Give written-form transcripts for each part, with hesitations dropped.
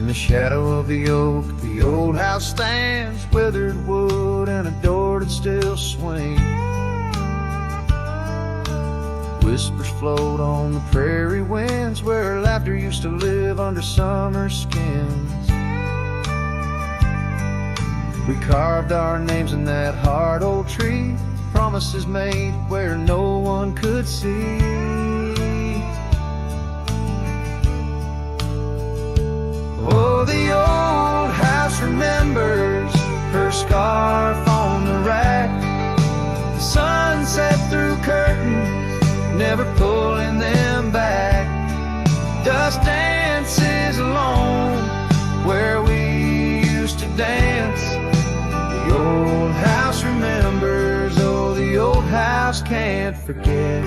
In the shadow of the oak, the old house stands, weathered wood and a door that still swings. Whispers float on the prairie winds, where laughter used to live under summer skins. We carved our names in that hard old tree, promises made where no one could see. Oh, the old house remembers her scarf on the rack, the sunset through curtains, never pulling them back. Dust dances alone where we used to dance. The old house remembers, oh, the old house can't forget.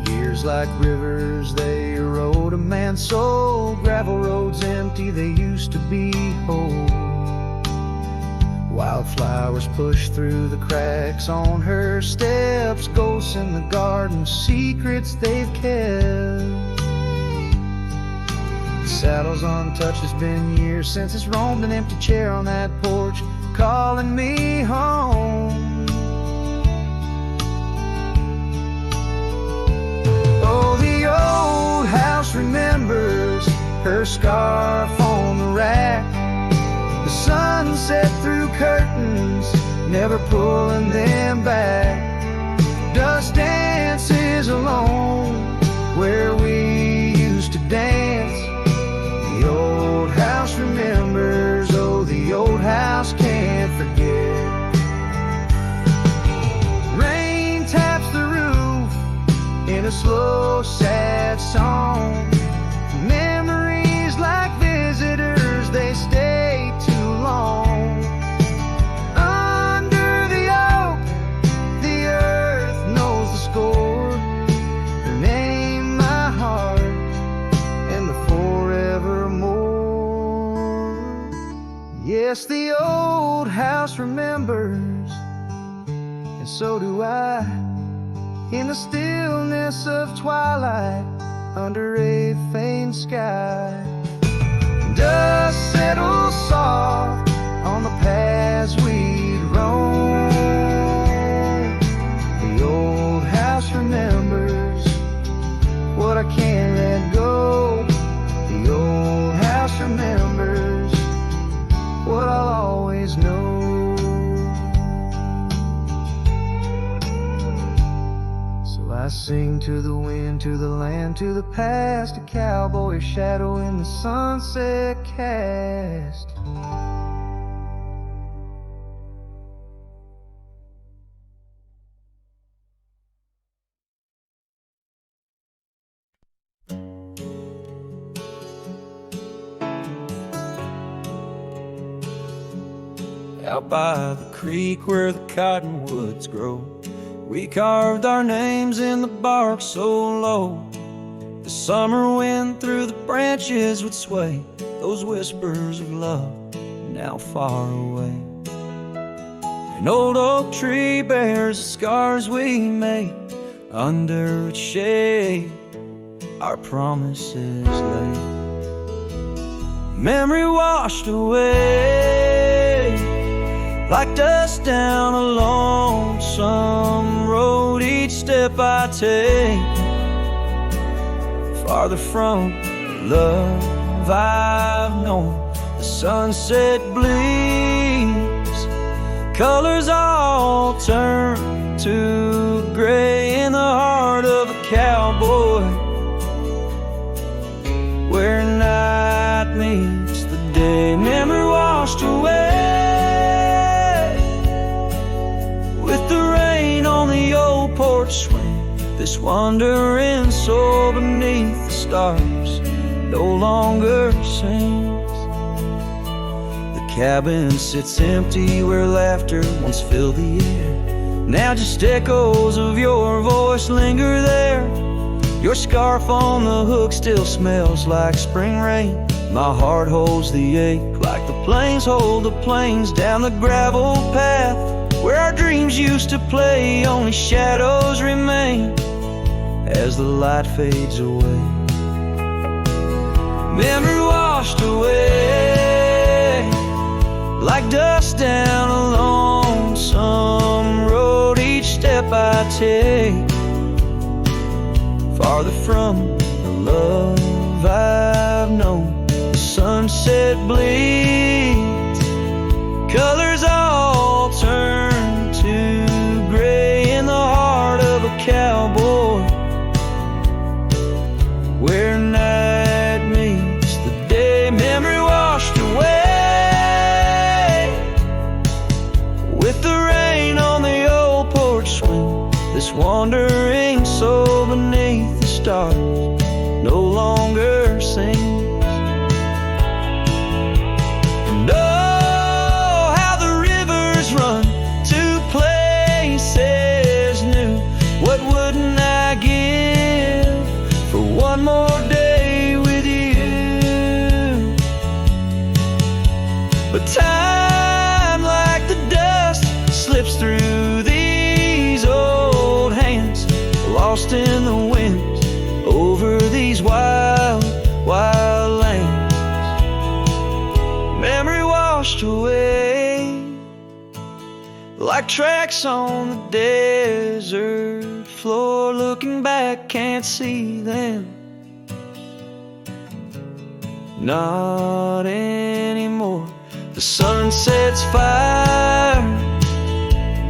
Years like rivers, they erode a man's soul. Gravel roads empty, they used to be whole. Wildflowers push through the cracks on her steps, ghosts in the garden, secrets they've kept. The saddle's untouched, it's been years since it's roamed, an empty chair on that porch calling me home. Oh, the old house remembers her scarf on the rack, the sunset through curtains, never pulling them back. Dust dances alone where we used to dance. The old house remembers, oh, the old house can't forget. Rain taps the roof in a slow, sad song. Memories like visitors, they stay too long. Under the oak, the earth knows the score. Her name, my heart, and the forevermore. Yes, the old house remembers, and so do I. In the stillness of twilight, under a faint sky, dust settles soft on the paths we'd roam. The old house remembers what I can't let go. The old house remembers what I'll always know. I sing to the wind, to the land, to the past, a cowboy shadow in the sunset cast. Out by the creek where the cottonwoods grow, we carved our names in the bark so low, the summer wind through the branches would sway those whispers of love now far away. An old oak tree bears the scars we made, under its shade our promises lay. Memory washed away like dust down a lonesome road. Each step I take farther from the love I've known. The sunset bleeds, colors all turn to gray in the heart of a cowboy, where night meets the day. Memory washed away with the rain on the old porch swing. This wandering soul beneath the stars no longer sings. The cabin sits empty where laughter once filled the air. Now just echoes of your voice linger there. Your scarf on the hook still smells like spring rain. My heart holds the ache like the plains hold the plains down the gravel path where our dreams used to play. Only shadows remain as the light fades away. Memory washed away like dust down a lonesome road. Each step I take farther from the love I've known. The sunset bleeds, colors all turn to gray in the heart of a cowboy, where night meets the day. Memory washed away with the rain on the old porch swing. This wandering soul beneath the stars no longer sings. And oh, how the rivers run to places new. What wouldn't I give for one more day with you? But time, like the dust, slips through these old hands, lost in the wind over these wild, wild lands. Memory washed away like tracks on the desert floor. Looking back, can't see them, not anymore. The sunset's fire,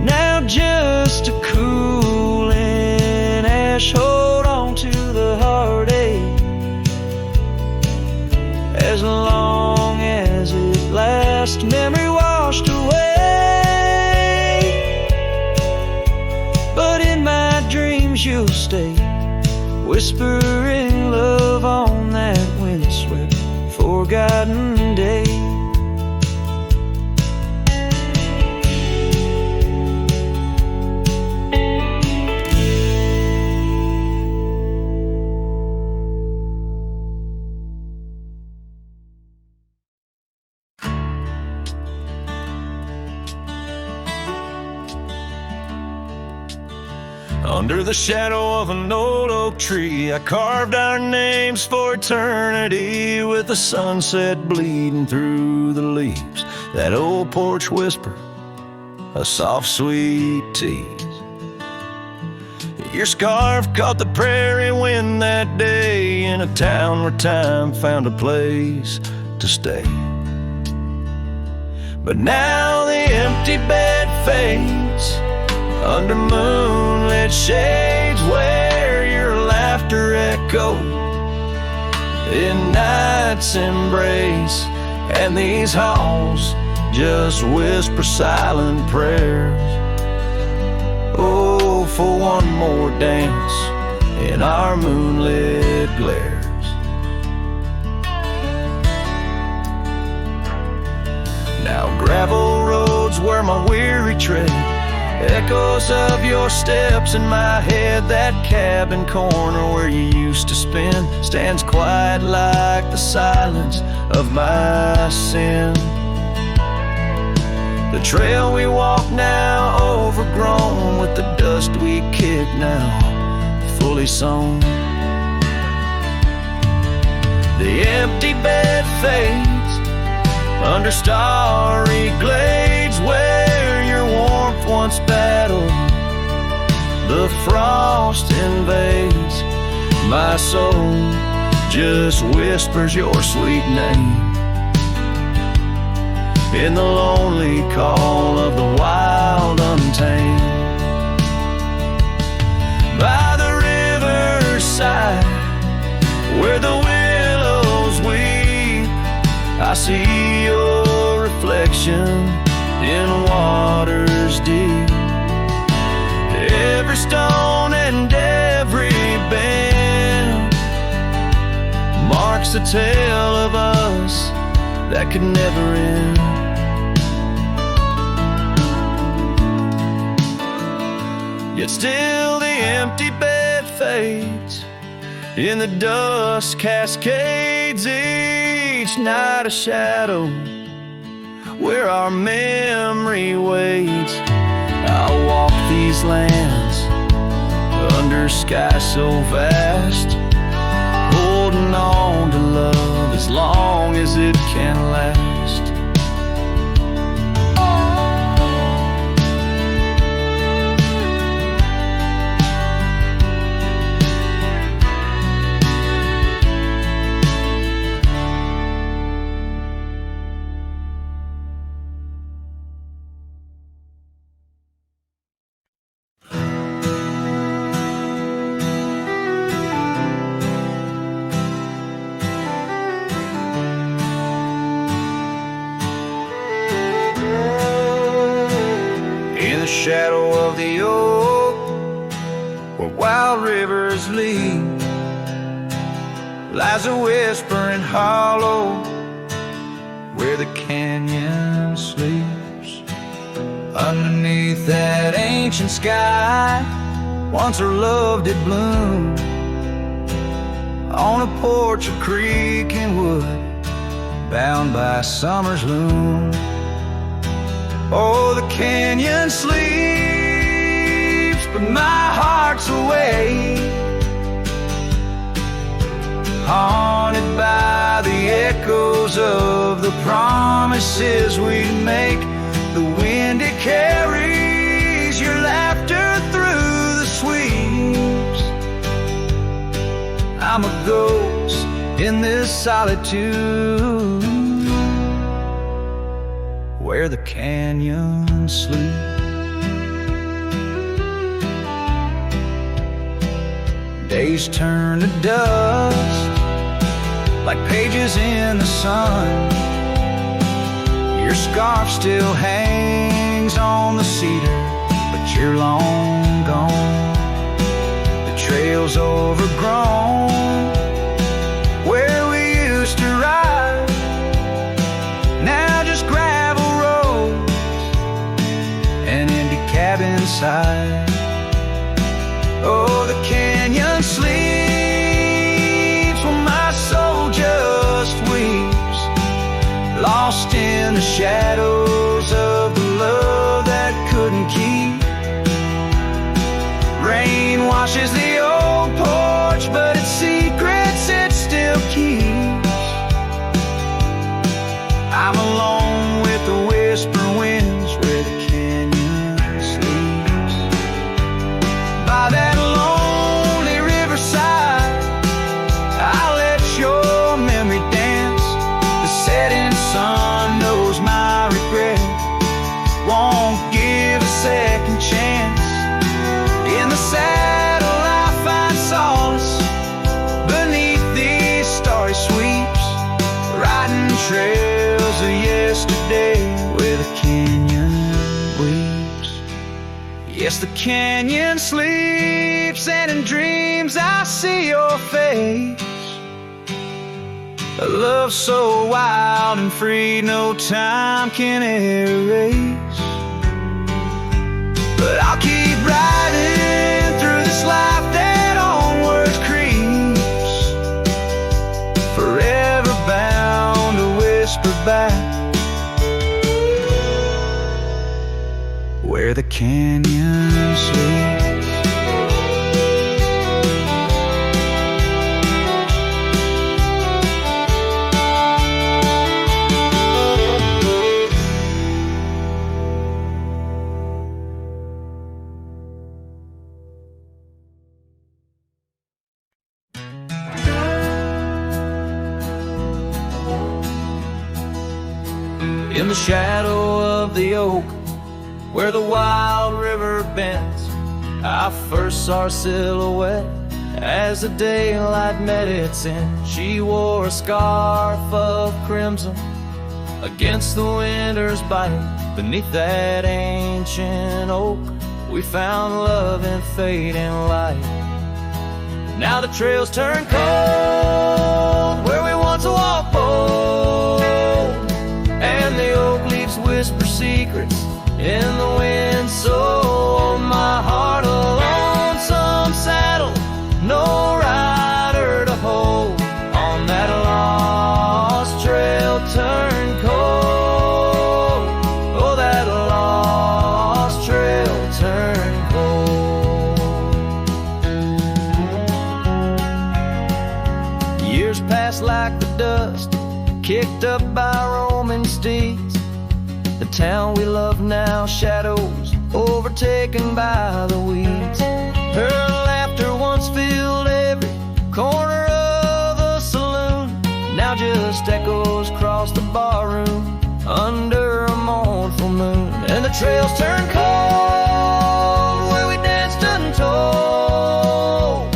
now just a cooling ash. Hold on to the heartache as long as it lasts. Memory washed away, but in my dreams you'll stay, whispering love on that windswept, forgotten day. Under the shadow of an old oak tree, I carved our names for eternity, with the sunset bleeding through the leaves. That old porch whisper, a soft sweet tease. Your scarf caught the prairie wind that day, in a town where time found a place to stay. But now the empty bed fades under moonlit shades, where your laughter echoed in night's embrace, and these halls just whisper silent prayers. Oh, for one more dance in our moonlit glares. Now gravel roads where my weary tread, echoes of your steps in my head. That cabin corner where you used to spend stands quiet like the silence of my sin. The trail we walk now overgrown, with the dust we kick now fully sown. The empty bed fades under starry glades, where your warmth once battled the frost invades. My soul just whispers your sweet name in the lonely call of the wild untamed. By the riverside where the willows weep, I see your reflection in waters deep. Every stone and every bend marks the tale of us that could never end. Yet still the empty bed fades, in the dust cascades each night a shadow where our memory waits. I'll walk these lands under clear sky so vast, holding on to love as long as it can last. Shadow of the oak, where wild rivers lead, lies a whispering hollow, where the canyon sleeps. Underneath that ancient sky, once her love did bloom, on a porch of creek and wood, bound by summer's loom. Oh, the canyon sleeps, but my heart's awake, haunted by the echoes of the promises we'd make. The wind, it carries your laughter through the sweeps. I'm a ghost in this solitude, where the canyon sleeps. Days turn to dust, like pages in the sun. Your scarf still hangs on the cedar, but you're long gone. The trail's overgrown, where we used to ride, now just gravel roads, an empty cabin side. Oh, the canyon sleeps when my soul just weeps, lost in the shadows of the love that couldn't keep. Rain washes the old porch, but its secrets it still keeps. I'm alone with the whisper winds, where the canyon sleeps. By that lonely riverside, I'll let your memory dance. The setting sun knows my regret, won't give a second chance. In the saddle I find solace, beneath these starry sweeps, riding trails of yesterday, where the canyon weeps. Yes, the canyon sleeps, and in dreams I see your face. A love so wild and free, no time can erase. But I'll keep riding through this life that onward creeps, forever bound to whisper back, where the canyon sleeps. In the shadow of the oak, where the wild river bends, I first saw her silhouette as the daylight met its end. She wore a scarf of crimson against the winter's bite. Beneath that ancient oak, we found love in fading light. Now the trails turn cold, where we once walked bold, and the oak leaves whisper secrets in the wind. So on my heart, a lonesome saddle, no rider to hold. On that lost trail turn cold, oh, that lost trail turn cold. like the dust kicked up by Roman steeds. The town we love now, shadows overtaken by the weeds. Her laughter once filled every corner of the saloon, now just echoes across the barroom under a mournful moon. And the trails turn cold where we danced untold,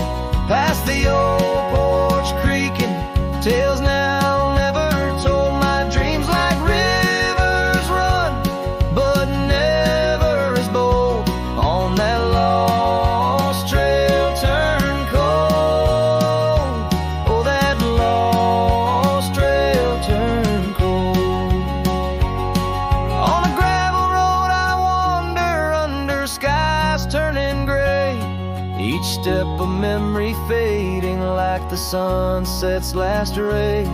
past the old porch creaking, tales now never told. My dreams like rivers run, but never as bold. On that lost trail turn cold, oh that lost trail turn cold. On a gravel road I wander under skies turning gray, each step a memory fading like the sunset's last ray.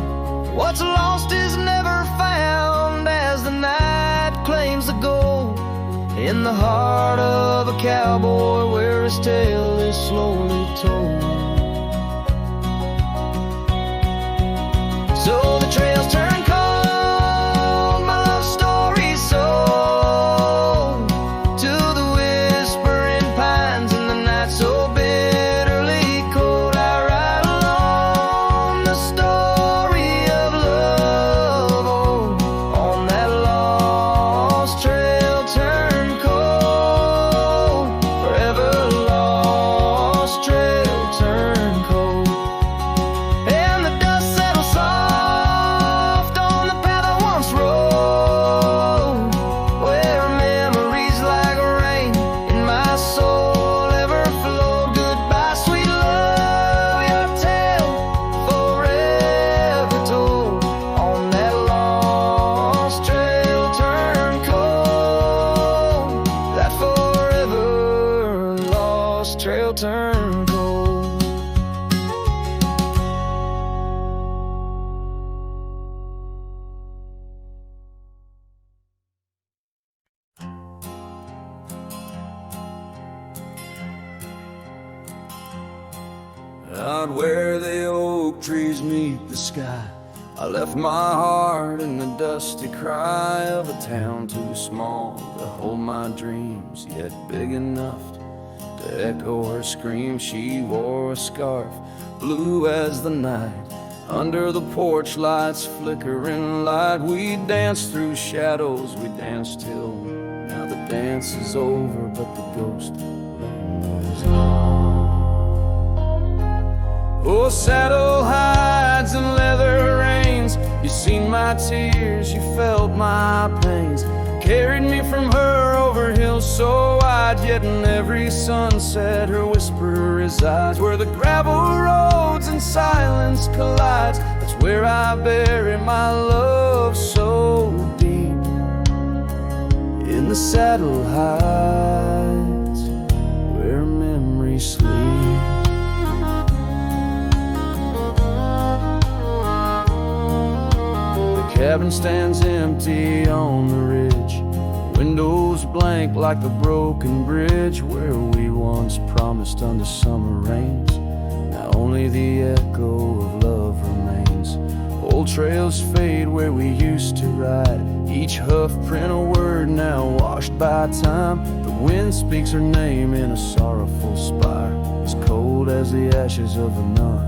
What's lost is never found as the night claims the gold in the heart of a cowboy where his tale is slowly told. So the trails turn cold, my love story's sold to the whispering pines in the night so bitterly cold. I ride along the story of love, oh, on that lost trail turn cold, forever lost trail turn cold. And the dust settles soft on the path I once rode, where memories like rain in my soul ever flow. Goodbye, sweet love, your tale forever told. On that lost trail turn cold, that forever lost trail turn cold. Out where the oak trees meet the sky, I left my heart in the dusty cry of a town too small to hold my dreams, yet big enough to echo her scream. She wore a scarf, blue as the night, under the porch lights flickering light. We danced through shadows, we danced till now the dance is over, but the ghost lingers on. Oh, saddle hides and leather reins, you seen my tears, you felt my pains, carried me from her over hills so wide, yet in every sunset her whisper resides. Where the gravel roads and silence collides, that's where I bury my love so deep, in the saddle hides where memories sleep. Cabin stands empty on the ridge, windows blank like the broken bridge where we once promised under summer rains. Now only the echo of love remains. Old trails fade where we used to ride, each hoof print a word now washed by time. The wind speaks her name in a sorrowful spire, as cold as the ashes of a nun.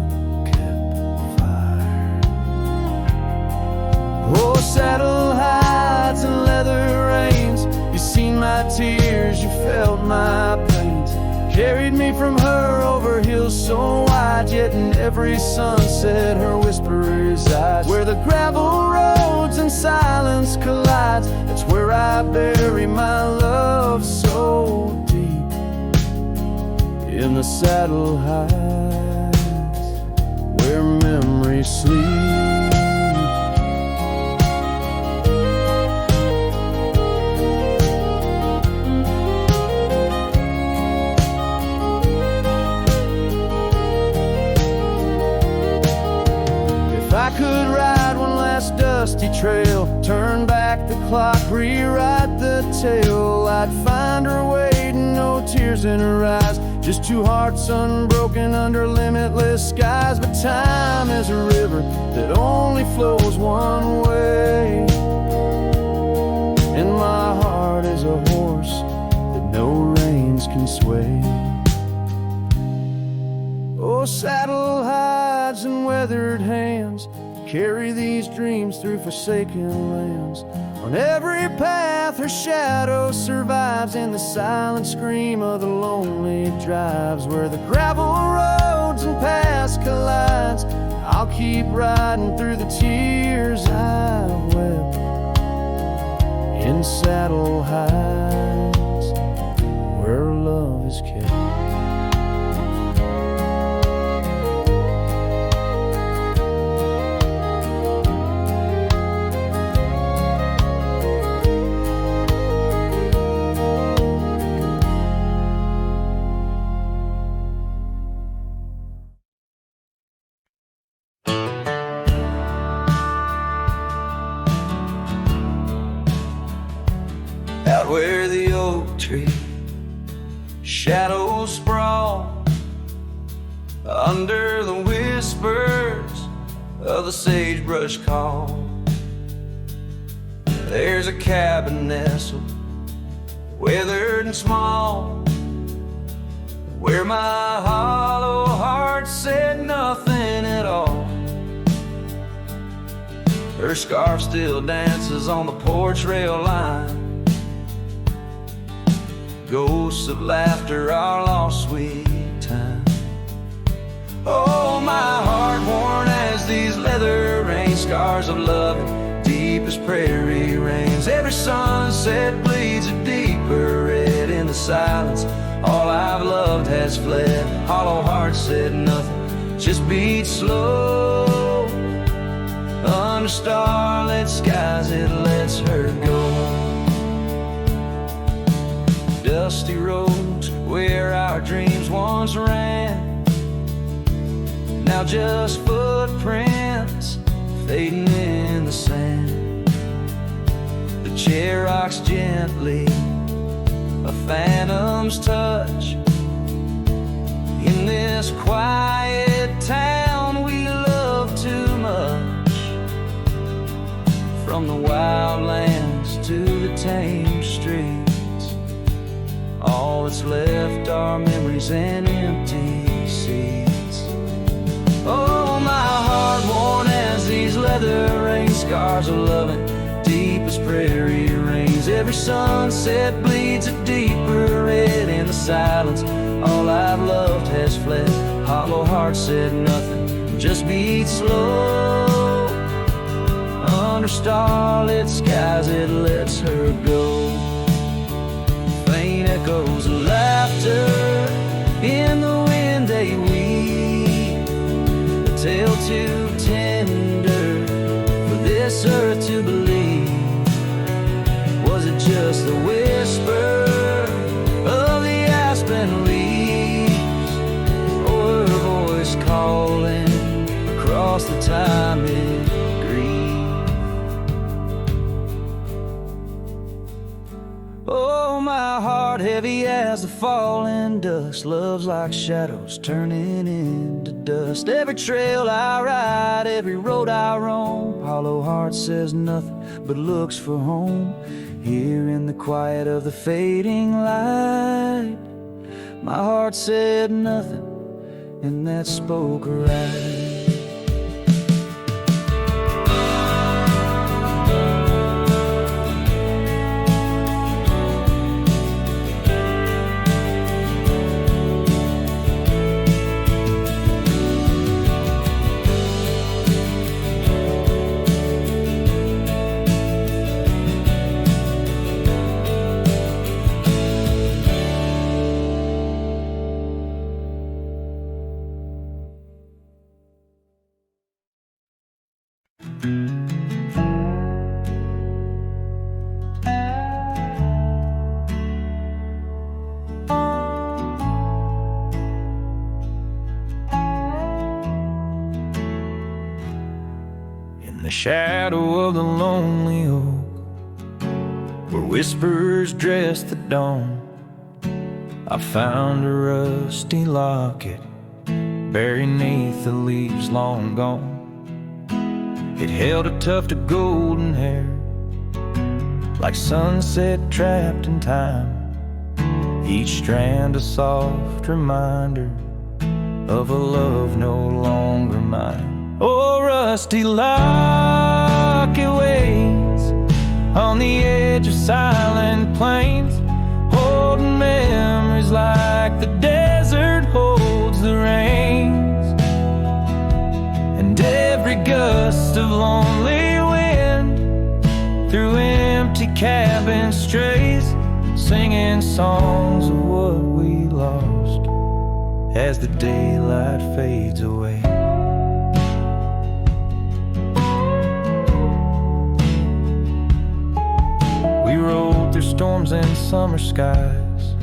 Oh, saddle hides and leather reins, you seen my tears, you felt my pains, carried me from her over hills so wide, yet in every sunset her whisper resides. Where the gravel roads and silence collides, that's where I bury my love so deep, in the saddle hides where memories sleep. I could ride one last dusty trail, turn back the clock, rewrite the tale, I'd find her waiting, no tears tears in her eyes. Just two hearts unbroken under limitless skies. But time is a river that only flows one way, and my heart is a horse that no reins can sway. Oh, saddle hides and weathered hands carry these dreams through forsaken lands. On every path her shadow survives, in the silent scream of the lonely drives. Where the gravel roads and paths collides, I'll keep riding through the tears I've wept in saddle hides where love is kept. Out where the oak tree shadows sprawl, under the whispers of the sagebrush call, there's a cabin nestled, weathered and small, where my hollow heart said nothing at all. Her scarf still dances on the porch rail line, ghosts of laughter, our lost sweet time. Oh, my heart worn as these leather rain scars of loving, deep as prairie rains. Every sunset bleeds a deeper red in the silence. All I've loved has fled. Hollow heart said nothing, just beat slow. Under starlit skies it lets her go. Dusty roads where our dreams once ran, now just footprints fading in the sand. The chair rocks gently, a phantom's touch, in this quiet town we love too much. From the wildlands to the tame streets, all that's left are memories and empty seats. Oh, my heart worn as these leather rain scars of loving, deep as prairie rains. Every sunset bleeds a deeper red in the silence. All I've loved has fled. Hollow heart said nothing, just beat slow. Under starlit skies it lets her go. Faint echoes of laughter in the wind they weave, a tale too tender for this earth to believe. Was it just the whisper of the aspen leaves, or her voice calling across the time it grieved? Oh, my heart heavy as the falling dust, love's like shadows turning into dust. Every trail I ride, every road I roam, hollow heart says nothing but looks for home. Here in the quiet of the fading light, my heart said nothing, and that spoke right. In the shadow of the lonely oak, where whispers dress the dawn, I found a rusty locket buried neath the leaves long gone. It held a tuft of golden hair, like sunset trapped in time. Each strand a soft reminder of a love no longer mine. Oh, rusty locket waits on the edge of silent plains, holding memories like the desert holds the rains. And every gust of lonely wind through empty cabins strays, singing songs of what we lost as the daylight fades away. We rode through storms and summer skies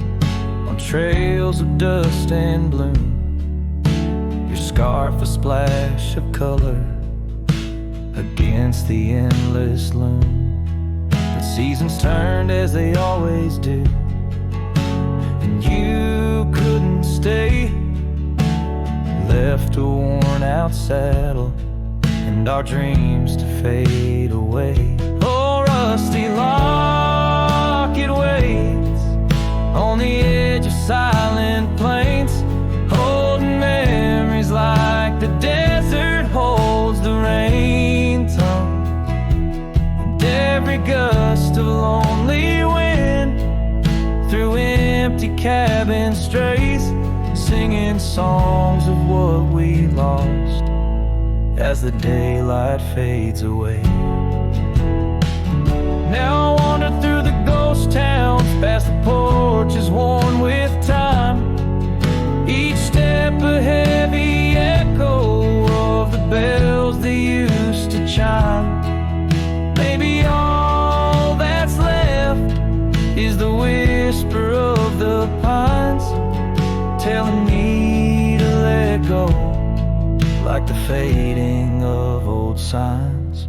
on trails of dust and bloom. Your scarf a splash of color against the endless loom. But seasons turned as they always do, and you couldn't stay. Left a worn out saddle and our dreams to fade away. Oh, rusty locket waits on the edge of silent plains, holding memories like the desert holds the rain tongue. And every gust of lonely wind through empty cabin strays, singing songs of what we lost as the daylight fades away. Now I wander through the ghost towns, past the porches worn with time. Each step a heavy echo of the bells they used to chime. Maybe all that's left is the whisper of the pines, telling me to let go, like the fading of old signs.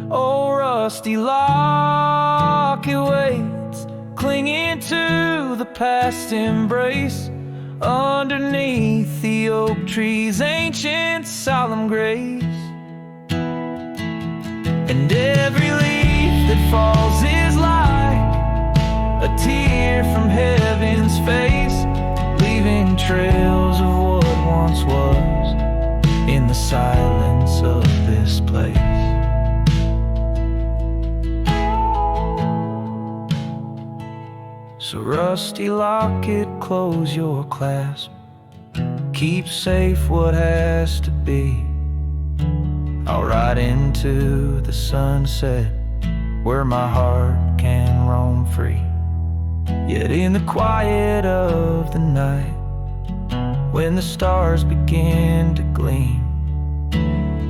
Oh, rusty locket waits, clinging to the past embrace, underneath the oak tree's ancient solemn grace. And every leaf that falls is like a tear from heaven's face, leaving trails of what once was in the silence of this place. So rusty locket, close your clasp, keep safe what has to be. I'll ride into the sunset where my heart can roam free. Yet in the quiet of the night, when the stars begin to gleam,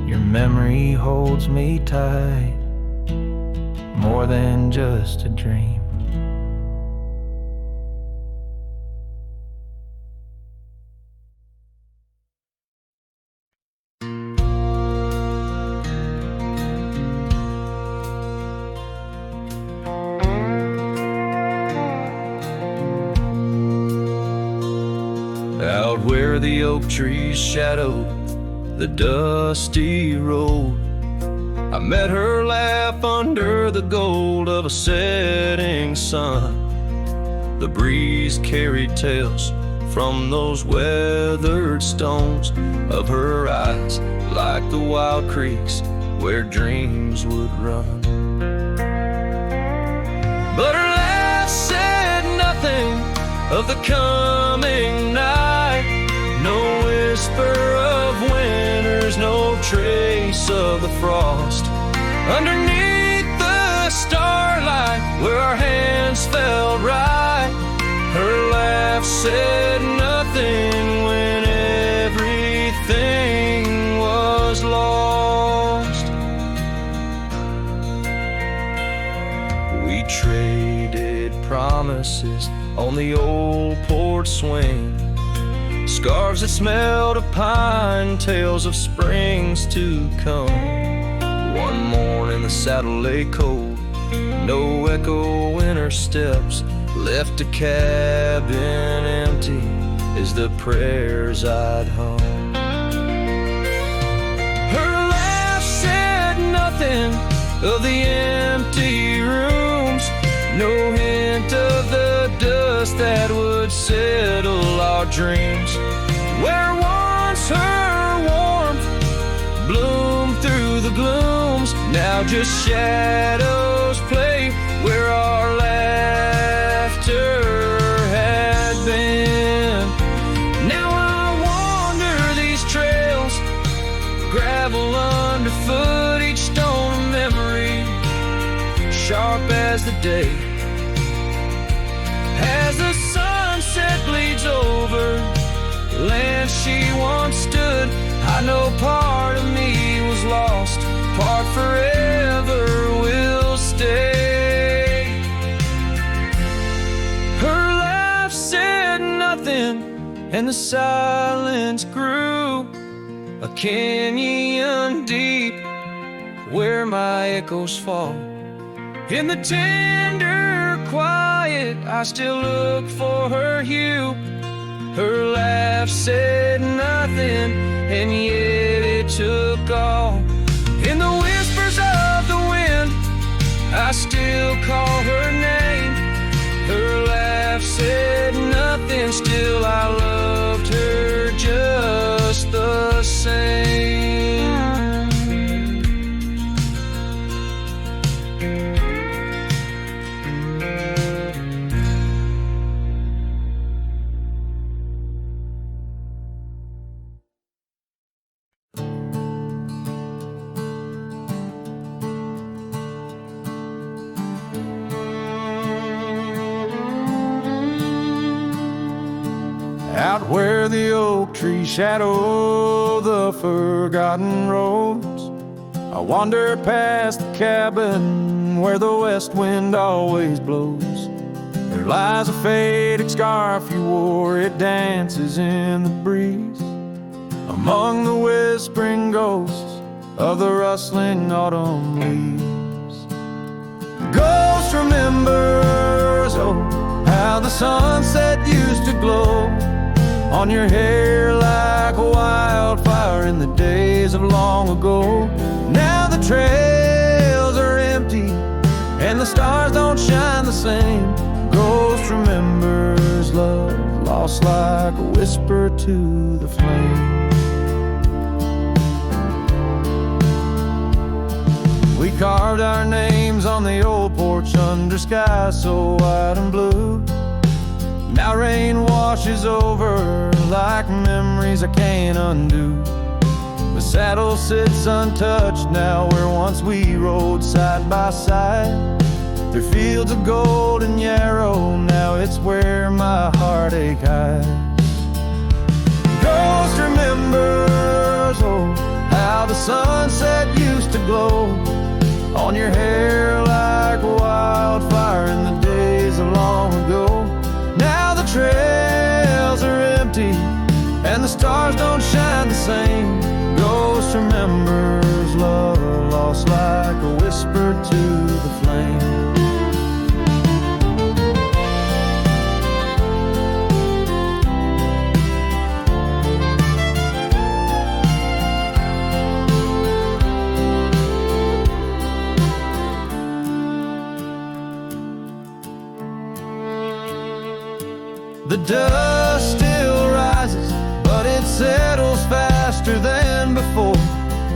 your memory holds me tight, more than just a dream. Out where the oak trees shadow the dusty road, I met her laugh under the gold of a setting sun. The breeze carried tales from those weathered stones of her eyes, like the wild creeks where dreams would run. But her laugh said nothing of the coming night, no whisper of winters, no trace of the frost. Underneath the starlight where our hands felt right, her laugh said nothing when everything was lost. We traded promises on the old porch swing, scarves that smelled of pine, tales of springs to come. One morning the saddle lay cold, no echo in her steps. Left a cabin empty as the prayers I'd hung. Her laugh said nothing of the empty rooms, no hint of the dust that would settle our dreams. Where once her warmth bloomed through the glooms, now just shadows play where our laughter had been. Now I wander these trails, gravel underfoot, each stone a memory, sharp as the day. As the sunset bleeds over land she once stood, I know part of me was lost, part forever will stay. Her laugh said nothing, and the silence grew a canyon deep where my echoes fall. In the tender quiet, I still look for her hue. Her laugh said nothing, and yet it took all. In the whispers of the wind, I still call her name. Her laugh said nothing, still I loved her just the same. Out where the oak trees shadow the forgotten roads, I wander past the cabin where the west wind always blows. There lies a faded scarf you wore, it dances in the breeze, among the whispering ghosts of the rustling autumn leaves. Ghost remembers, oh, how the sunset used to glow on your hair like a wildfire in the days of long ago. Now the trails are empty and the stars don't shine the same. Ghost remembers love lost like a whisper to the flame. We carved our names on the old porch under skies so white and blue. Now rain washes over like memories I can't undo. The saddle sits untouched now where once we rode side by side. Through fields of golden yarrow, now it's where my heartache hides. Ghost remembers, oh, how the sunset used to glow on your hair like a wildfire in the days of long ago. Now the trails are empty and the stars don't shine the same. Ghost remembers love lost like a whisper to the flame. The dust still rises, but it settles faster than before.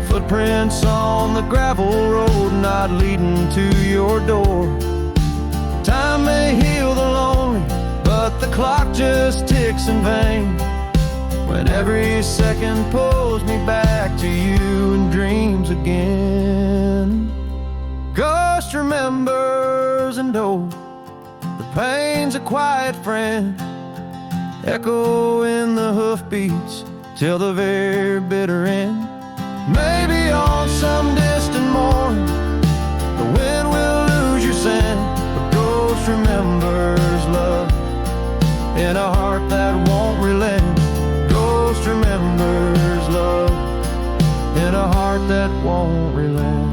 Footprints on the gravel road, not leading to your door. Time may heal the lonely, but the clock just ticks in vain, when every second pulls me back to you in dreams again. Ghost remembers, and oh, the pain's a quiet friend, echo in the hoofbeats till the very bitter end. Maybe on some distant morn the wind will lose your scent, but ghost remembers love in a heart that won't relent. Ghost remembers love in a heart that won't relent.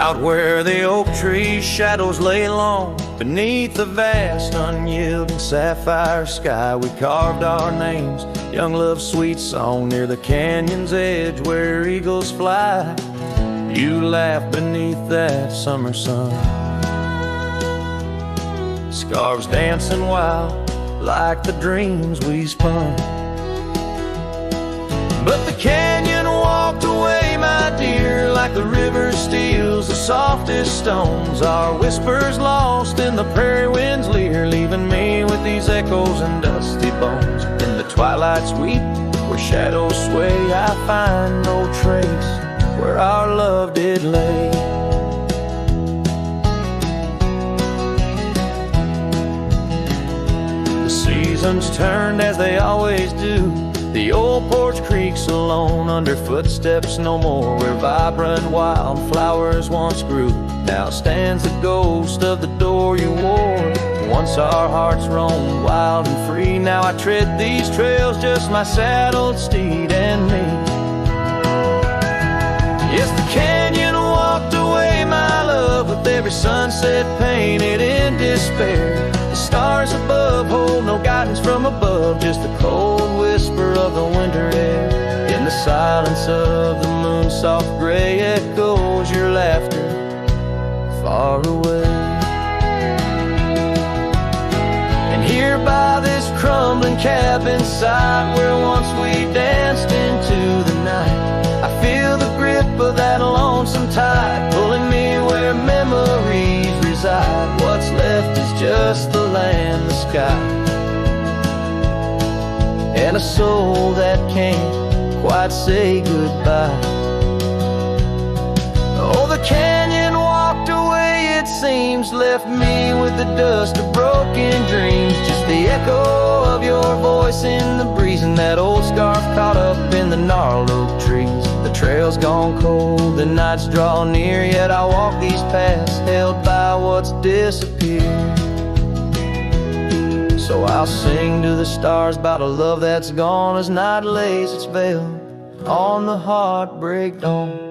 Out where the oak tree shadows lay long, beneath the vast unyielding sapphire sky, we carved our names, young love's sweet song, near the canyon's edge where eagles fly. You laughed beneath that summer sun, scarves dancing wild like the dreams we spun. But the canyon walked away, my dear, like the river steals the softest stones. Our whispers lost in the prairie wind's leer, leaving me with these echoes and dusty bones. In the twilight sweet, where shadows sway, I find no trace where our love did lay. The seasons turned as they always do. The old porch creaks alone under footsteps no more, where vibrant wildflowers once grew. Now stands the ghost of the door you wore. Once our hearts roamed wild and free, now I tread these trails, just my saddled steed and me. Yes, the canyon walked away, my love, with every sunset painted in despair. The stars above hold no guidance from above, just the cold whisper of the winter air. In the silence of the moon's soft gray echoes your laughter far away. And here by this crumbling cabin site, where once we danced into the night, I feel the grip of that lonesome tide, pulling me where memories reside. What's left is just the land, the sky, and a soul that can't quite say goodbye. Oh, the canyon walked away, it seems, left me with the dust of broken dreams, just the echo of your voice in the breeze, and that old scarf caught up in the gnarled oak trees. The trail's gone cold, the nights draw near, yet I walk these paths held by what's disappeared. So I'll sing to the stars about a love that's gone, as night lays its veil on the heartbreak dawn.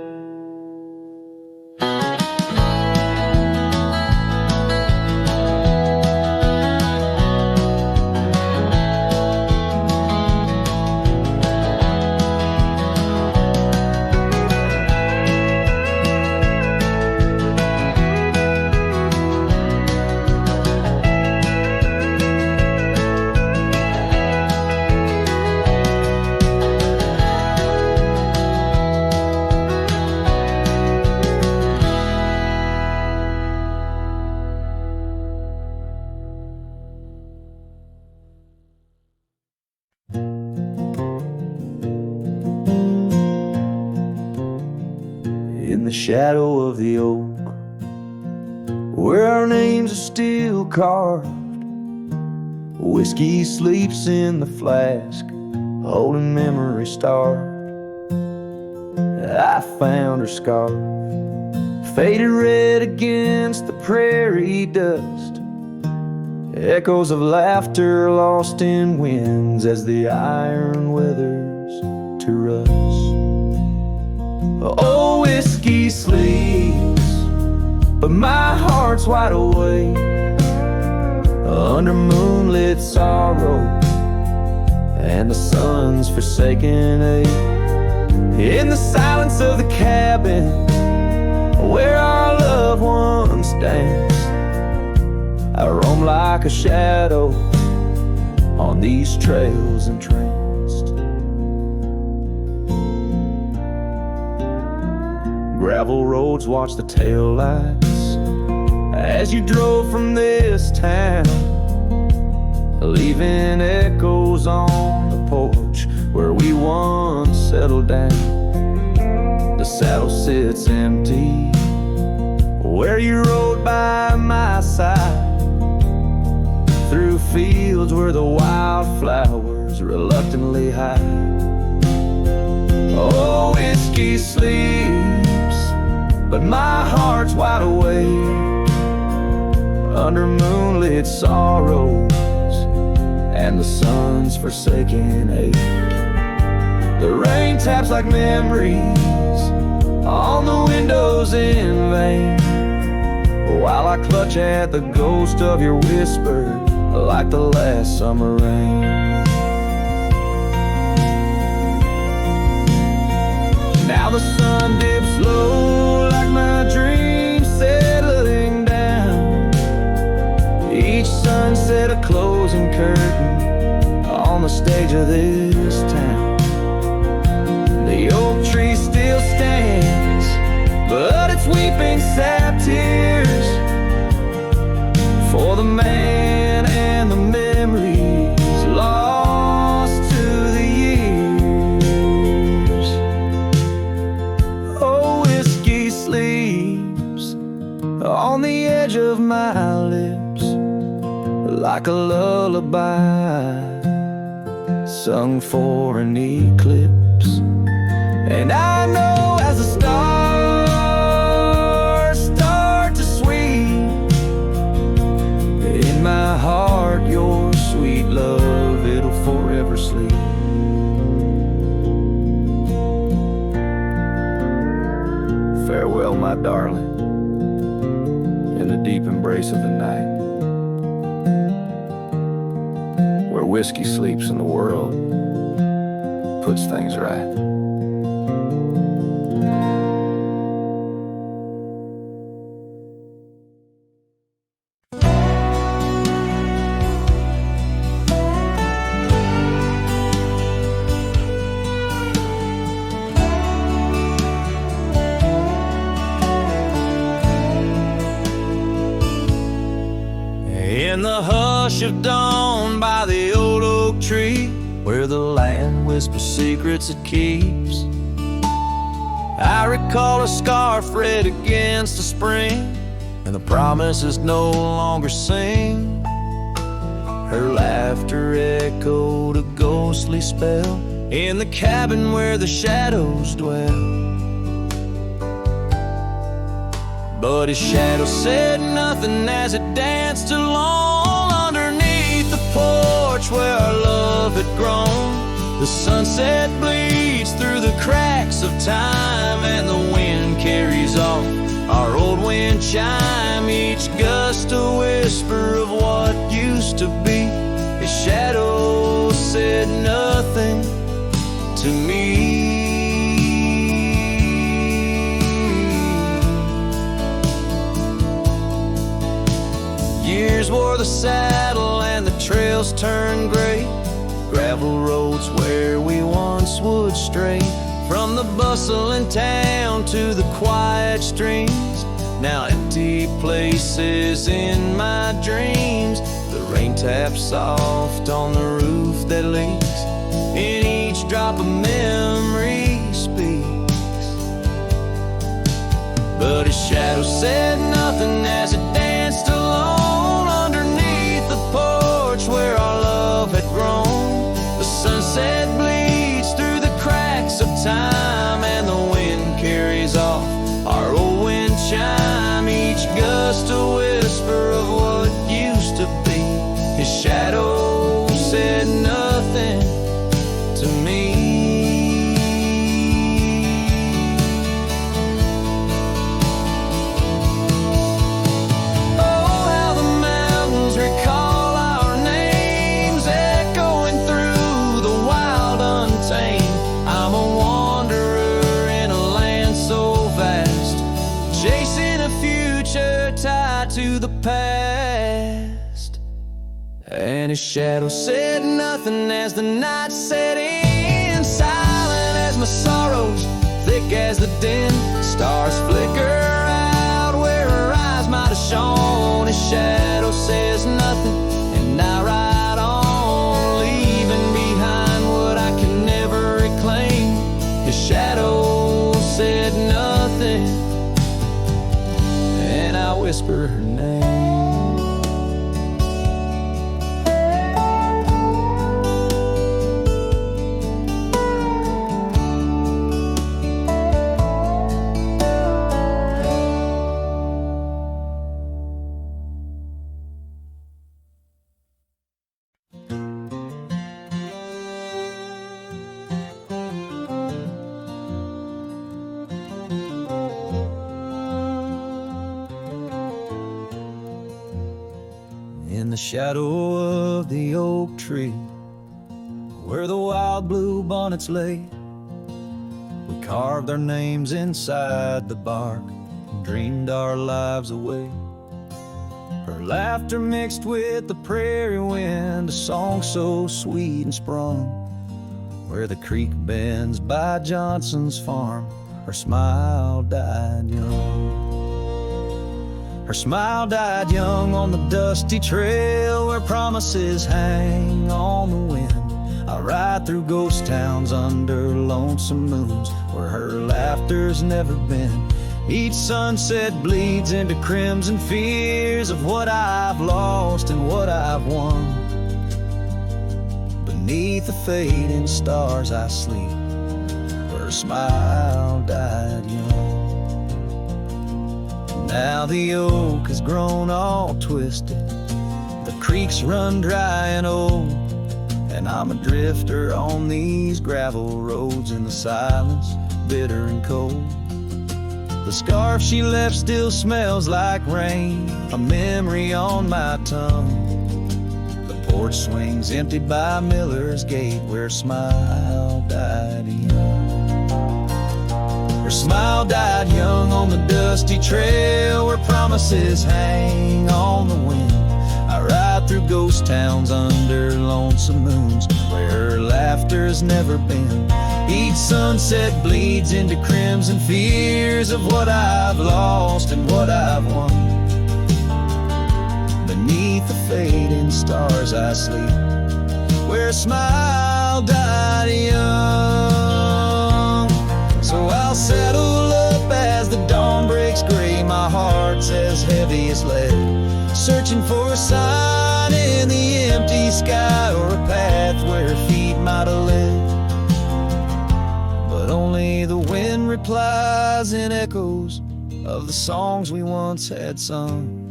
In the shadow of the oak, where our names are still carved, whiskey sleeps in the flask, holding memory starved. I found her scarf, faded red against the prairie dust, echoes of laughter lost in winds as the iron weathers to rust. Oh, whiskey sleeps, but my heart's wide awake under moonlit sorrow and the sun's forsaken ache. In the silence of the cabin where our loved ones danced, I roam like a shadow on these trails entranced. Gravel roads watch the taillights as you drove from this town, leaving echoes on the porch where we once settled down. The saddle sits empty where you rode by my side, through fields where the wildflowers reluctantly hide. Oh, whiskey sleeps, but my heart's wide awake under moonlit sorrows and the sun's forsaken ache. The rain taps like memories on the window goes in vain, while I clutch at the ghost of your whisper like the last summer rain. Now the sun dips low like my dreams settling down. Each sunset a closing curtain on the stage of this town. The oak tree still stands, but it's weeping sap tears for the man and the memories lost to the years. Oh, whiskey sleeps on the edge of my lips like a lullaby sung for an eclipse. And I know as the stars start to sweep in my heart, your sweet love, it'll forever sleep. Farewell, my darling, in the deep embrace of the night, where whiskey sleeps and the world puts things right. In the hush of dawn by the old oak tree, where the land whispers secrets it keeps, I recall a scarf red against the spring, and the promises no longer sing. Her laughter echoed a ghostly spell in the cabin where the shadows dwell. But his shadow said nothing as it danced along underneath the porch where our love had grown. The sunset bleeds through the cracks of time, and the wind carries off our old wind chime. Each gust a whisper of what used to be. His shadow said nothing to me. Years wore the saddle and the trails turned gray, gravel roads where we once would stray, from the bustling town to the quiet streams, now empty places in my dreams. The rain taps soft on the roof that leaks, in each drop a memory speaks. But his shadow said nothing as it danced alone underneath the porch where our love had grown. The sunset bleeds through the cracks of time, and the wind carries off our old wind chime. Each gust a whisper of what used to be. His shadow said nothing to me. To the past, and his shadow said nothing as the night set in, silent as my sorrows, thick as the din. Stars flicker out where her eyes might have shone. His shadow says nothing, and I ride on, leaving behind what I can never reclaim. His shadow said nothing, and I whisper her name. the shadow of the oak tree, where the wild blue bonnets lay, we carved our names inside the bark and dreamed our lives away. Her laughter mixed with the prairie wind, a song so sweet and sprung, where the creek bends by Johnson's farm, her smile died young. Her smile died young on the dusty trail where promises hang on the wind. I ride through ghost towns under lonesome moons where her laughter's never been. Each sunset bleeds into crimson fears of what I've lost and what I've won. Beneath the fading stars I sleep, where her smile died young. Now the oak has grown all twisted, the creeks run dry and old, and I'm a drifter on these gravel roads in the silence, bitter and cold. The scarf she left still smells like rain, a memory on my tongue. The porch swings empty by Miller's Gate, where her smile died young. Her smile died young on the dusty trail where promises hang on the wind. I ride through ghost towns under lonesome moons where her laughter's never been. Each sunset bleeds into crimson fears of what I've lost and what I've won. Beneath the fading stars I sleep, where a smile died young. So I'll settle up as the dawn breaks gray, my heart's as heavy as lead, searching for a sign in the empty sky or a path where her feet might have led. But only the wind replies in echoes of the songs we once had sung.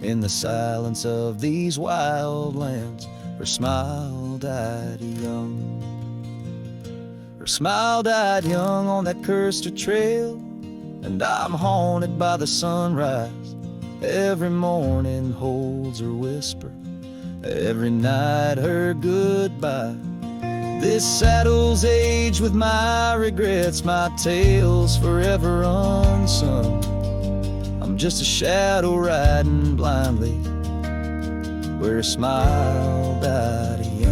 In the silence of these wild lands, her smile died young. Her smile died young on that cursed trail, and I'm haunted by the sunrise. Every morning holds her whisper, every night her goodbye. This saddle's aged with my regrets, my tale's forever unsung. I'm just a shadow riding blindly, where a smile died young.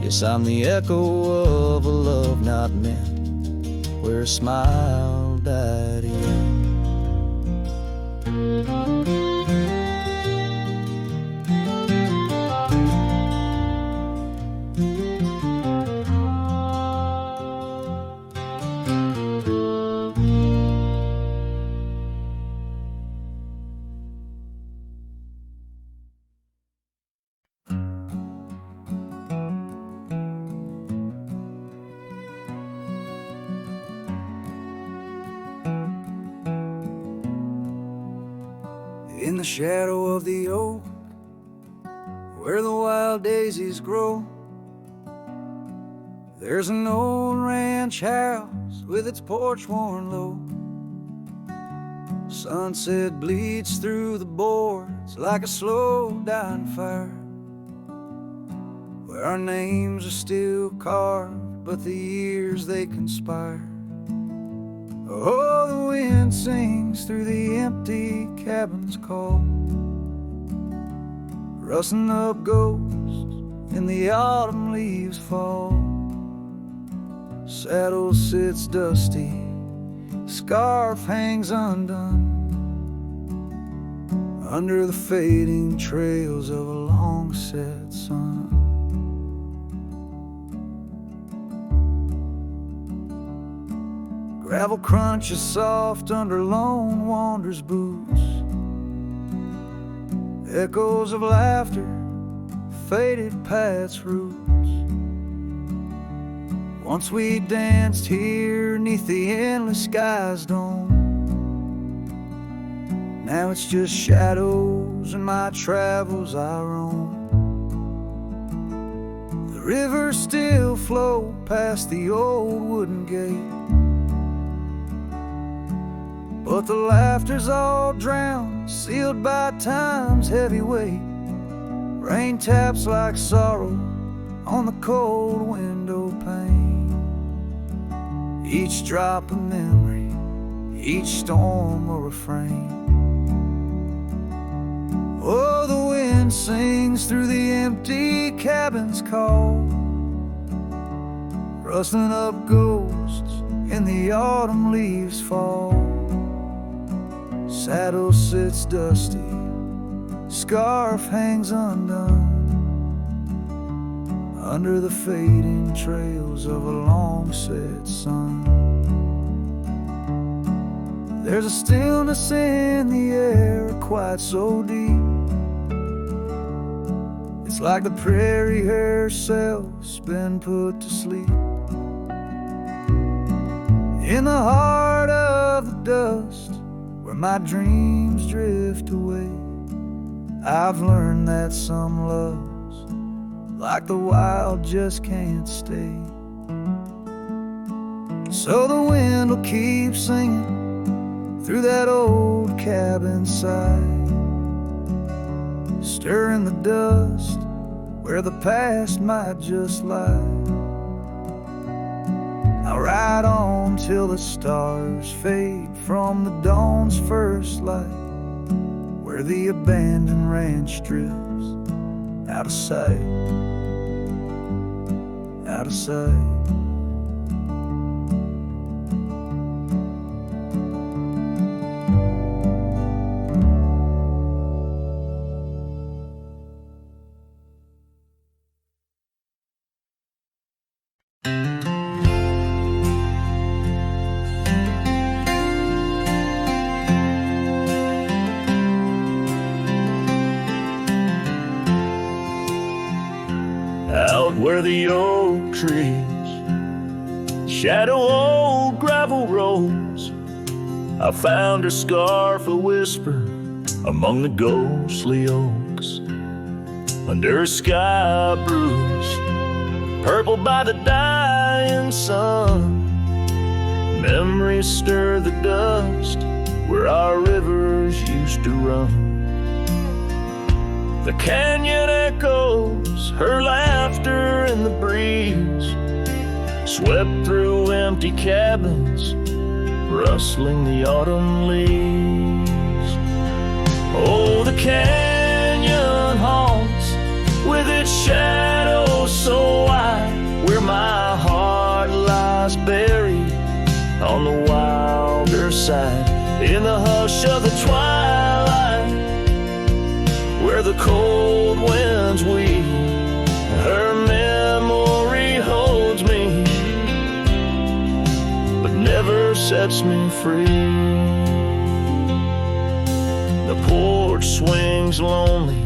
Yes, I'm the echo of a love not meant, where a smile died young. In the shadow of the oak, where the wild daisies grow, there's an old ranch house with its porch worn low. Sunset bleeds through the boards like a slow dying fire, where our names are still carved, but the years they conspire. Oh, the wind sings through the empty cabin's call, rustling up ghosts in the autumn leaves fall. Saddle sits dusty, scarf hangs undone, under the fading trails of a long set sun. Gravel crunches soft under lone wanderer's boots, echoes of laughter faded past roots. Once we danced here neath the endless sky's dome, now it's just shadows and my travels I roam. The rivers still flow past the old wooden gate, but the laughter's all drowned, sealed by time's heavy weight. Rain taps like sorrow on the cold window pane. Each drop a memory, each storm a refrain. Oh, the wind sings through the empty cabin's call, rustling up ghosts in the autumn leaves fall. Saddle sits dusty, scarf hangs undone, under the fading trails of a long-set sun. There's a stillness in the air, quite so deep. It's like the prairie herself's been put to sleep. In the heart of the dust, where my dreams drift away, I've learned that some loves, like the wild, just can't stay. So the wind will keep singing through that old cabin side, stirring the dust where the past might just lie. I'll ride on till the stars fade from the dawn's first light, where the abandoned ranch drifts out of sight, out of sight. Out where the oak trees shadow old gravel roads, I found her scarf a whisper among the ghostly oaks. Under a sky bruised, purple by the dying sun, memories stir the dust where our rivers used to run. The canyon echoes her laughter in the breeze, swept through empty cabins, rustling the autumn leaves. Oh, the canyon haunts with its shadows so wide, where my heart lies buried on the wilder side. In the hush of the twilight, where the cold winds weep, her memory holds me, but never sets me free. The porch swings lonely,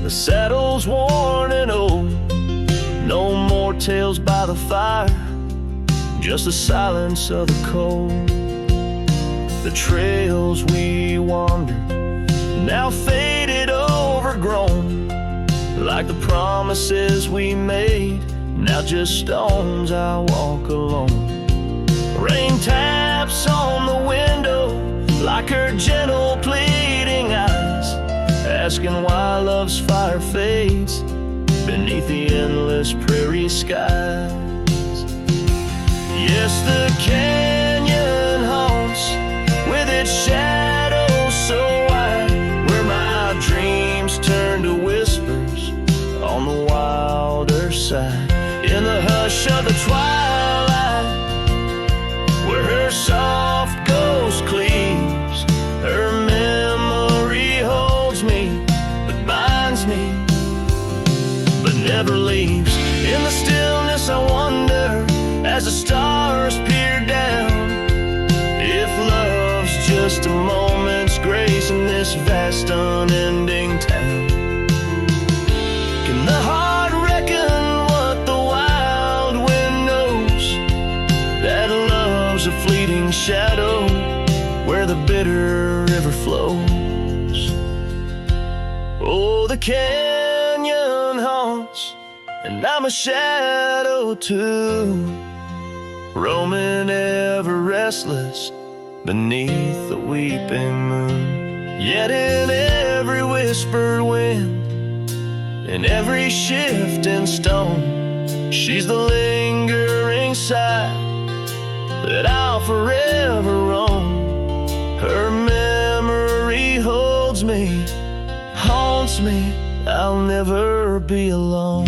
the saddle's worn and old. No more tales by the fire, just the silence of the cold. The trails we wandered, now faded, overgrown, like the promises we made, now just stones I walk alone. Rain taps on the window like her gentle pleading eyes, asking why love's fire fades beneath the endless prairie skies. Yes, the canyon haunts with its shadows so wide, where my dreams turn to whispers on the wilder side. In the hush of the twilight, where her soft ghost cleaves, her memory holds me, but binds me, but never leaves. In the stillness I wonder, as the stars peer down, if love's just a moment's grace in this vast unending town. Can the heart reckon what the wild wind knows, that love's a fleeting shadow where the bitter river flows? Oh, the canyon haunts, and I'm a shadow too, roaming ever restless beneath the weeping moon. Yet in every whispered wind, in every shifting stone, she's the lingering sigh that I'll forever own. Her memory holds me, haunts me, I'll never be alone.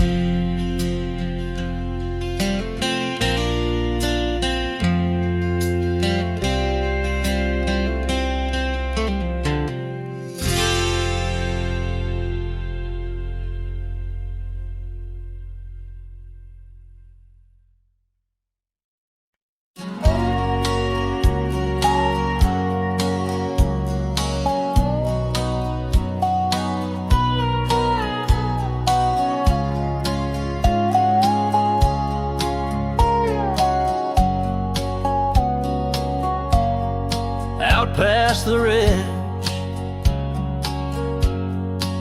Past the ridge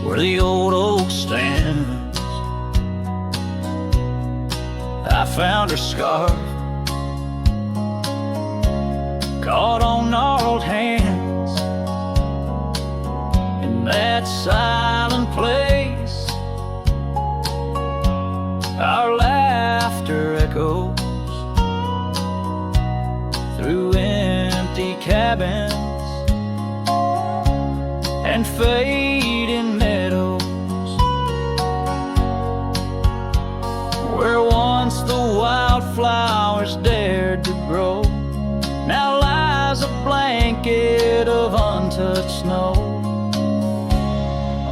where the old oak stands, I found her scarf caught on gnarled hands. In that silent place, our laughter echoes through empty cabins and fading meadows, where once the wildflowers dared to grow, now lies a blanket of untouched snow.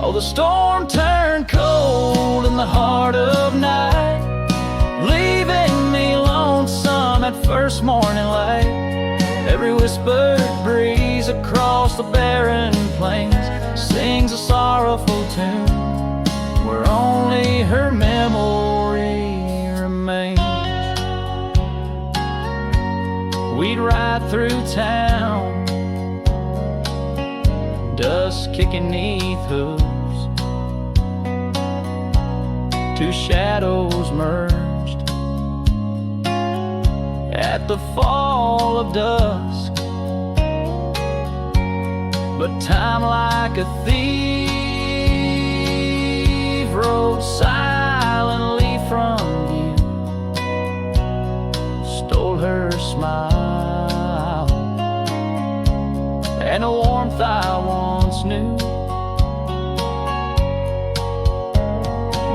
Oh, the storm turned cold in the heart of night, leaving me lonesome at first morning light. Every whispered breeze across the barren plains sings a sorrowful tune, where only her memory remains. We'd ride through town, dust kicking 'neath hooves, two shadows merged at the fall of dusk. But time, like a thief, rode silently from view, stole her smile and the warmth I once knew.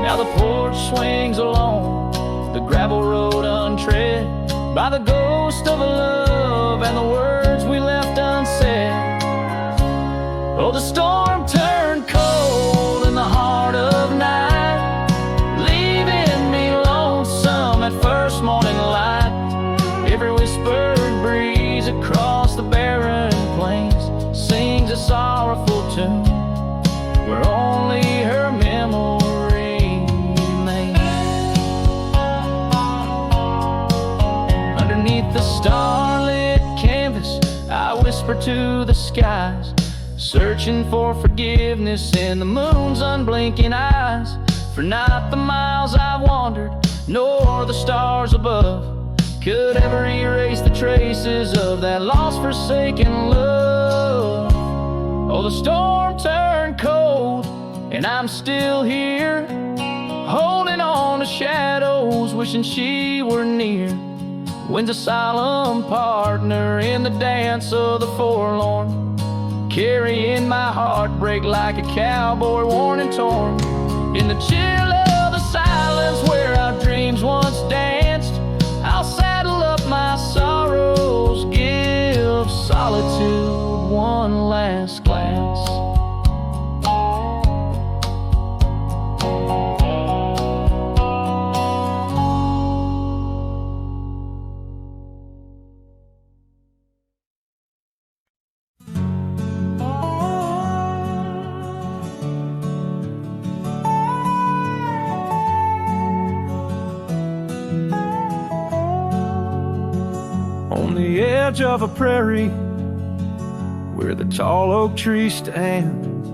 Now the porch swings alone, the gravel road untread by the ghost of a love and the words we left unsaid. Oh, the storm turned cold in the heart of night, leaving me lonesome at first morning light. Every whispered breeze across the barren plains sings a sorrowful tune, where only her memory remains. Underneath the starlit canvas, I whisper to the skies, searching for forgiveness in the moon's unblinking eyes. For not the miles I've wandered, nor the stars above could ever erase the traces of that lost, forsaken love. Oh, the storm turned cold, and I'm still here, holding on to shadows, wishing she were near. Wind's a solemn partner in the dance of the forlorn, carrying my heartbreak like a cowboy worn and torn. In the chill of the silence where our dreams once danced, I'll saddle up my sorrows, give solitude one last glance. On the edge of a prairie where the tall oak tree stands,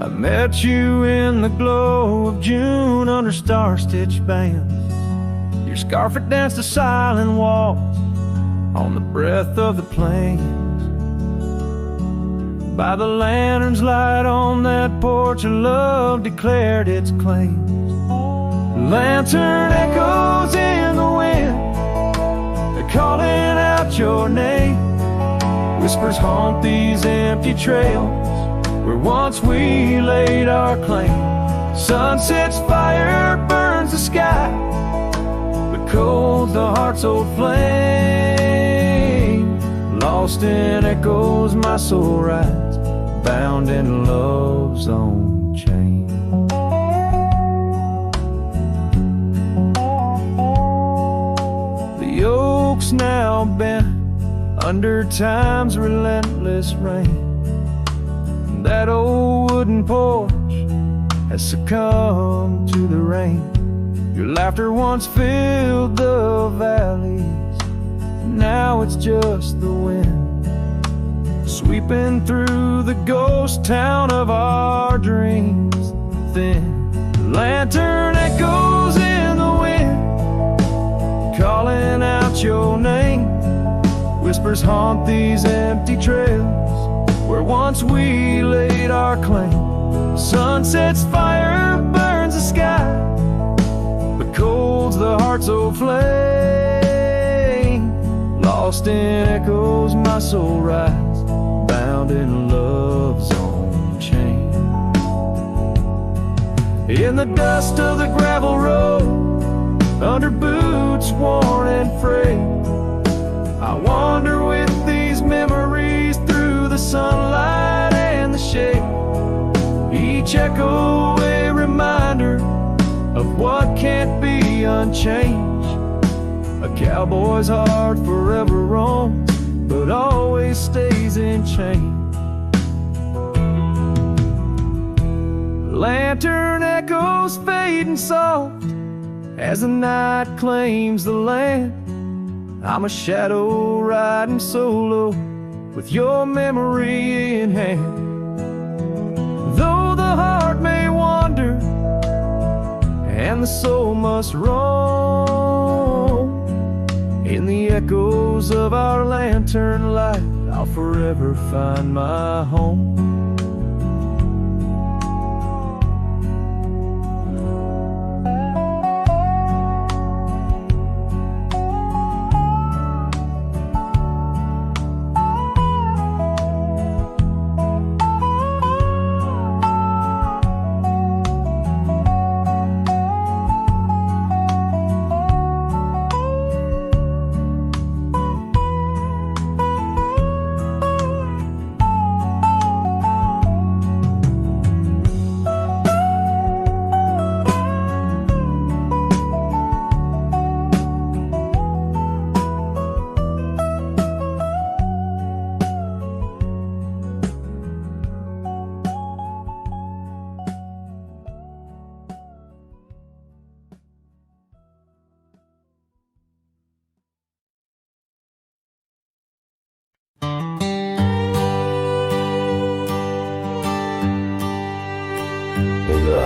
I met you in the glow of June under star-stitched bands. Your scarf had danced a silent waltz on the breath of the plains. By the lantern's light on that porch of love declared its claims. Lantern echoes in the wind, they're calling out your name. Whispers haunt these empty trails where once we laid our claim. Sunset's fire burns the sky, but cold's the heart's old flame. Lost in echoes my soul rides, bound in love's own chain. The oak's now bent under time's relentless rain. That old wooden porch has succumbed to the rain. Your laughter once filled the valleys, now it's just the wind sweeping through the ghost town of our dreams. Thin lantern echoes in the wind, calling out your name. Whispers haunt these empty trails where once we laid our claim. Sunset's fire burns the sky, but cold's the heart's old flame. Lost in echoes my soul rides, bound in love's own chain. In the dust of the gravel road, under boots worn and frayed, I wander with these memories through the sunlight and the shade. Each echo a reminder of what can't be unchanged. A cowboy's heart forever roams, but always stays in chains. Lantern echoes fading soft as the night claims the land. I'm a shadow riding solo with your memory in hand. Though the heart may wander and the soul must roam, in the echoes of our lantern light I'll forever find my home.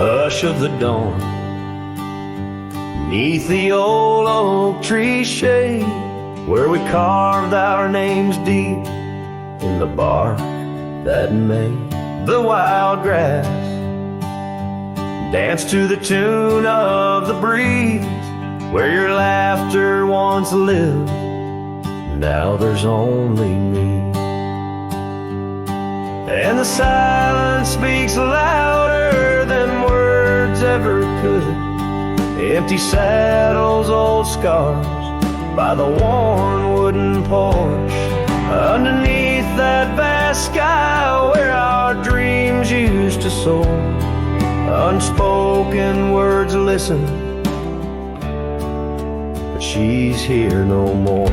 Hush of the dawn, neath the old oak tree shade, where we carved our names deep in the bark that made the wild grass dance to the tune of the breeze, where your laughter once lived, now there's only me. And the silence speaks louder than words ever could. Empty saddles, old scars by the worn wooden porch, underneath that vast sky where our dreams used to soar. Unspoken words listen, but she's here no more.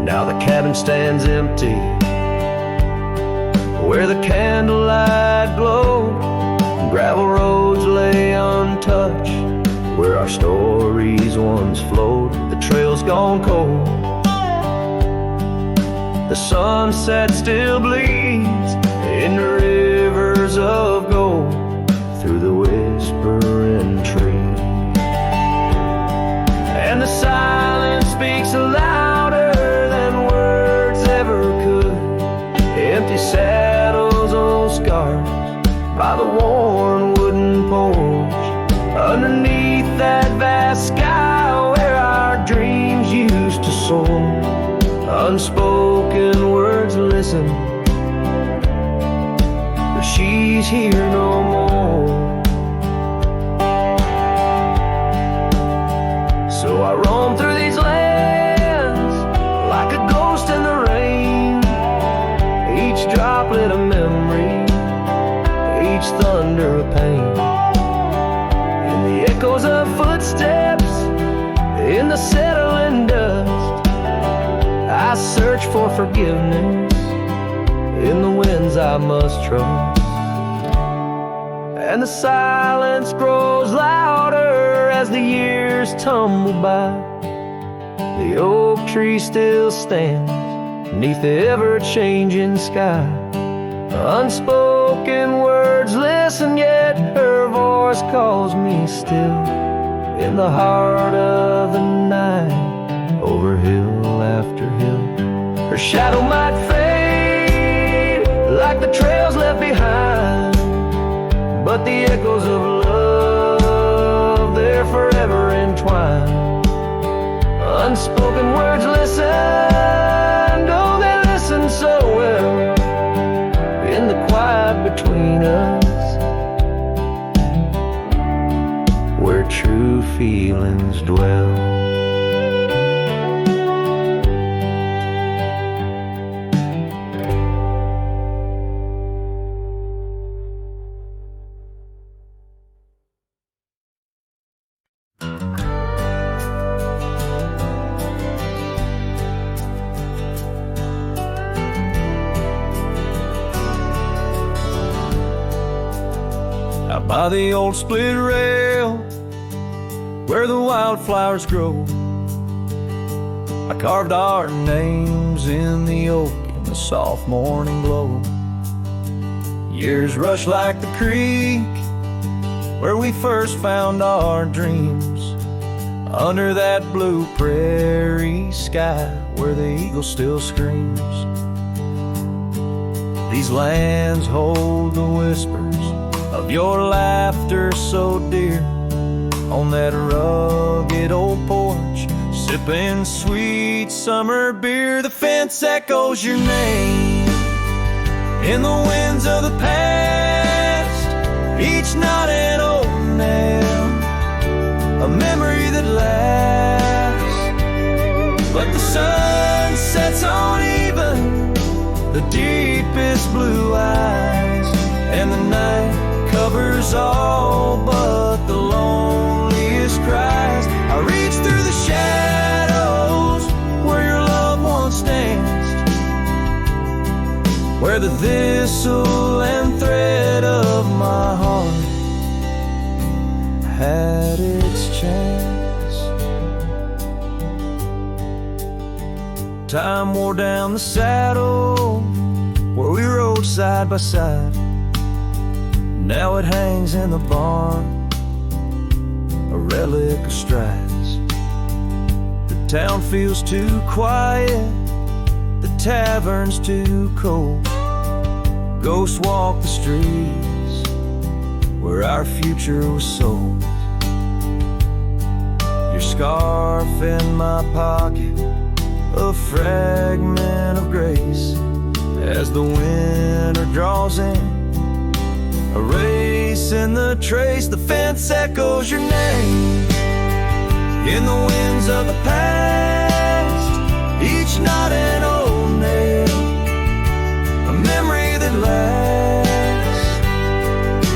Now the cabin stands empty, where the candlelight glowed. Gravel roads lay untouched, where our stories once flowed. The trail's gone cold, the sunset still bleeds in the rivers of gold through the whispering trees. speaks louder than words ever could. Empty saddles, old scars by the worn wooden porch. Underneath that vast sky where our dreams used to soar. Unspoken words listen, but she's here no more. So I roam through these lands like a ghost in the rain. Each droplet a memory, each thunder a pain. In the echoes of footsteps, in the settling dust, I search for forgiveness in the winds I must trust. And the silence grows louder as the years tumble by. The oak tree still stands beneath the ever-changing sky. Unspoken words listen, yet her voice calls me still. In the heart of the night, over hill after hill. Her shadow might fade like the trails left behind, but the echoes of love, they're forever entwined. Unspoken words listen, oh they listen so well. In the quiet between us, where true feelings dwell. Out by the old split rail where the wildflowers grow, I carved our names in the oak in the soft morning glow. Years rush like the creek where we first found our dreams, under that blue prairie sky where the eagle still screams. These lands hold the whispers of your laughter so dear, on that rugged old porch, sipping sweet summer beer. The fence echoes your name in the winds of the past, each knot an old nail, a memory that lasts. But the sun sets on even the deepest blue eyes, and the night covers all but the loneliest cries. I reach through the shadows where your loved ones danced, where the thistle and thread of my heart had its chance. Time wore down the saddle where we rode side by side. Now it hangs in the barn, a relic of strides. The town feels too quiet, the tavern's too cold. Ghosts walk the streets where our future was sold. Your scarf in my pocket, a fragment of grace, as the winter draws in, a race in the trace. The fence echoes your name in the winds of the past, each knot an old nail, a memory that lasts.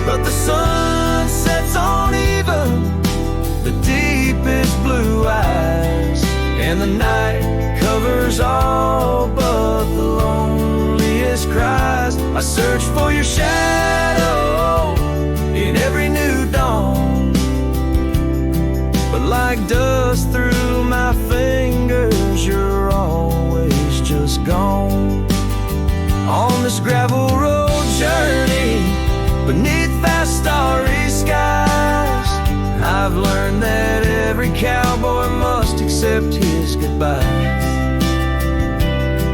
But the sun sets on even the deepest blue eyes, and the night covers all but the loneliest cries. I search for your shadow in every new dawn, but like dust through my fingers, you're always just gone. On this gravel road journey beneath vast starry skies, I've learned that every cowboy must accept his goodbye. by.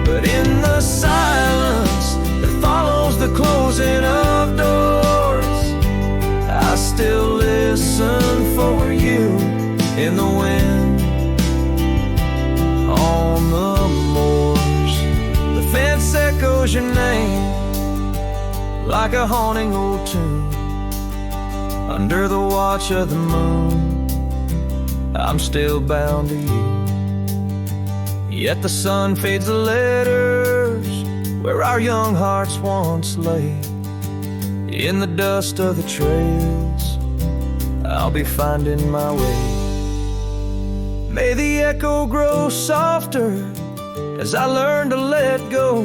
But in the silence that follows the closing of doors, I still listen for you in the wind, on the moors. The fence echoes your name like a haunting old tune. Under the watch of the moon, I'm still bound to you. Yet the sun fades the letters where our young hearts once lay. In the dust of the trails, I'll be finding my way. May the echo grow softer as I learn to let go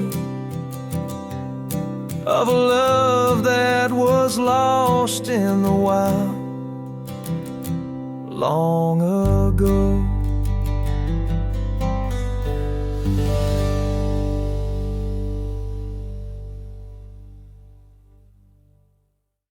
of a love that was lost in the wild long ago.